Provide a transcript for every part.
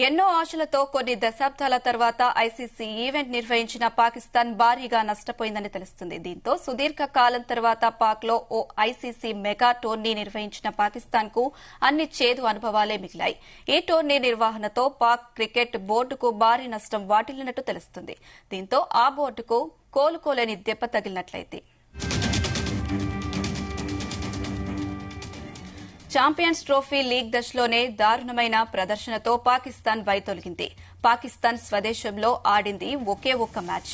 ఎన్నో ఆశలతో కొన్ని దశాబ్దాల తర్వాత ఐసీసీ ఈవెంట్ నిర్వహించిన పాకిస్తాన్ భారీగా నష్టపోయిందని తెలుస్తుంది. దీంతో సుదీర్ఘ కాలం తర్వాత పాక్లో ఓ ఐసీసీ మెగా టోర్నీ నిర్వహించిన పాకిస్తాన్ కు అన్ని చేదు అనుభవాలే మిగిలాయి. ఈ టోర్నీ నిర్వహణతో పాక్ క్రికెట్ బోర్డుకు భారీ నష్టం వాటిల్లినట్టు తెలుస్తుంది. దీంతో ఆ బోర్డుకు కోలుకోలేని దెబ్బ తగిలినట్లయితే ఛాంపియన్స్ ట్రోఫీ లీగ్ దశలోనే దారుణమైన ప్రదర్శనతో పాకిస్తాన్ వైదొలిగింది. పాకిస్తాన్ స్వదేశంలో ఆడింది ఒకే ఒక్క మ్యాచ్.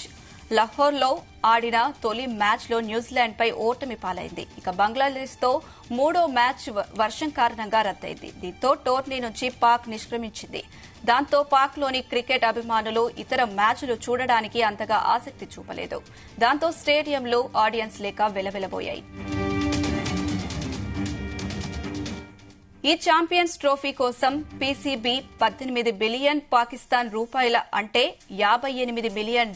లాహోర్లో ఆడిన తొలి మ్యాచ్లో న్యూజిలాండ్పై ఓటమి పాలైంది. ఇక బంగ్లాదేశ్తో మూడో మ్యాచ్ వర్షం కారణంగా రద్దయింది. దీంతో టోర్నీ నుంచి పాక్ నిష్క్రమించింది. దాంతో పాక్లోని క్రికెట్ అభిమానులు ఇతర మ్యాచ్లు చూడడానికి అంతగా ఆసక్తి చూపలేదు. దాంతో స్టేడియంలో ఆడియన్స్ లేక వెలవెలబోయాయి. ఈ ఛాంపియన్స్ ట్రోఫీ కోసం పీసీబీ 18 బిలియన్ పాకిస్తాన్ రూపాయల అంటే $58 మిలియన్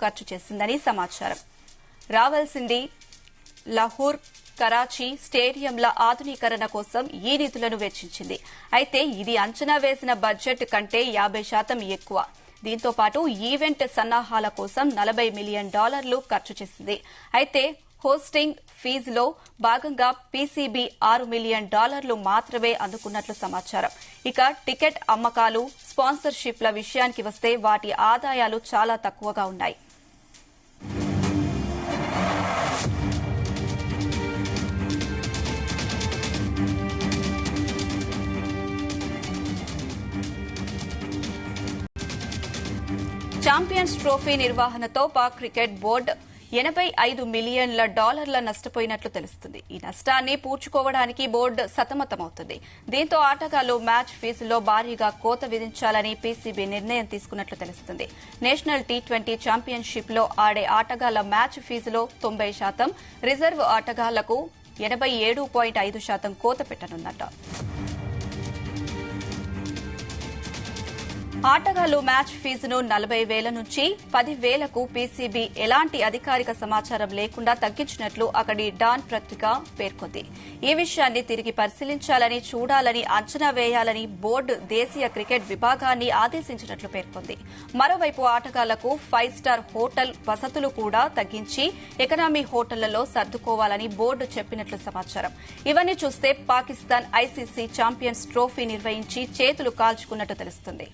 ఖర్చు చేసిందని సమాచారం. రావాల్సింది లాహోర్, కరాచీ స్టేడియంల ఆధునీకరణ కోసం ఈ నిధులను వెచ్చించింది. అయితే ఇది అంచనా వేసిన బడ్జెట్ కంటే 50% ఎక్కువ. దీంతో పాటు ఈవెంట్ సన్నాహాల కోసం $40 మిలియన్ ఖర్చు చేసింది. అయితే హోస్టింగ్ ఫీజులో భాగంగా పీసీబీ $6 మిలియన్ మాత్రమే అందుకున్నట్లు సమాచారం. ఇక టికెట్ అమ్మకాలు, స్పాన్సర్షిప్ల విషయానికి వస్తే వాటి ఆదాయాలు చాలా తక్కువగా ఉన్నాయి. ఛాంపియన్స్ ట్రోఫీ నిర్వహణతో పాక్ క్రికెట్ బోర్డు $85 మిలియన్ నష్టపోయినట్లు తెలుస్తుంది. ఈ నష్టాన్ని పూడ్చుకోవడానికి బోర్డు సతమతమవుతుంది. దీంతో ఆటగాళ్లు మ్యాచ్ ఫీజులో భారీగా కోత విధించాలని పీసీబీ నిర్ణయం తీసుకున్నట్లు తెలుస్తుంది. నేషనల్ టీ20 ఛాంపియన్షిప్లో ఆడే ఆటగాళ్ల మ్యాచ్ ఫీజులో 90%, రిజర్వ్ ఆటగాళ్లకు 87.5% కోత పెట్టనున్నట్ట. ఆటగాళ్లు మ్యాచ్ ఫీజును 40,000 నుంచి 10,000కు పీసీబీ ఎలాంటి అధికారిక సమాచారం లేకుండా తగ్గించినట్లు అక్కడి డాన్ పత్రిక పేర్కొంది. ఈ విషయాన్ని తిరిగి పరిశీలించాలని, చూడాలని, అంచనా వేయాలని బోర్డు దేశీయ క్రికెట్ విభాగాన్ని ఆదేశించినట్లు పేర్కొంది. మరోవైపు ఆటగాళ్లకు 5 స్టార్ హోటల్ వసతులు కూడా తగ్గించి ఎకనామీ హోటళ్లలో సర్దుకోవాలని బోర్డు చెప్పినట్లు సమాచారం. ఇవన్నీ చూస్తే పాకిస్తాన్ ఐసీసీ ఛాంపియన్స్ ట్రోఫీ నిర్వహించి చేతులు కాల్చుకున్నట్టు తెలుస్తుంది.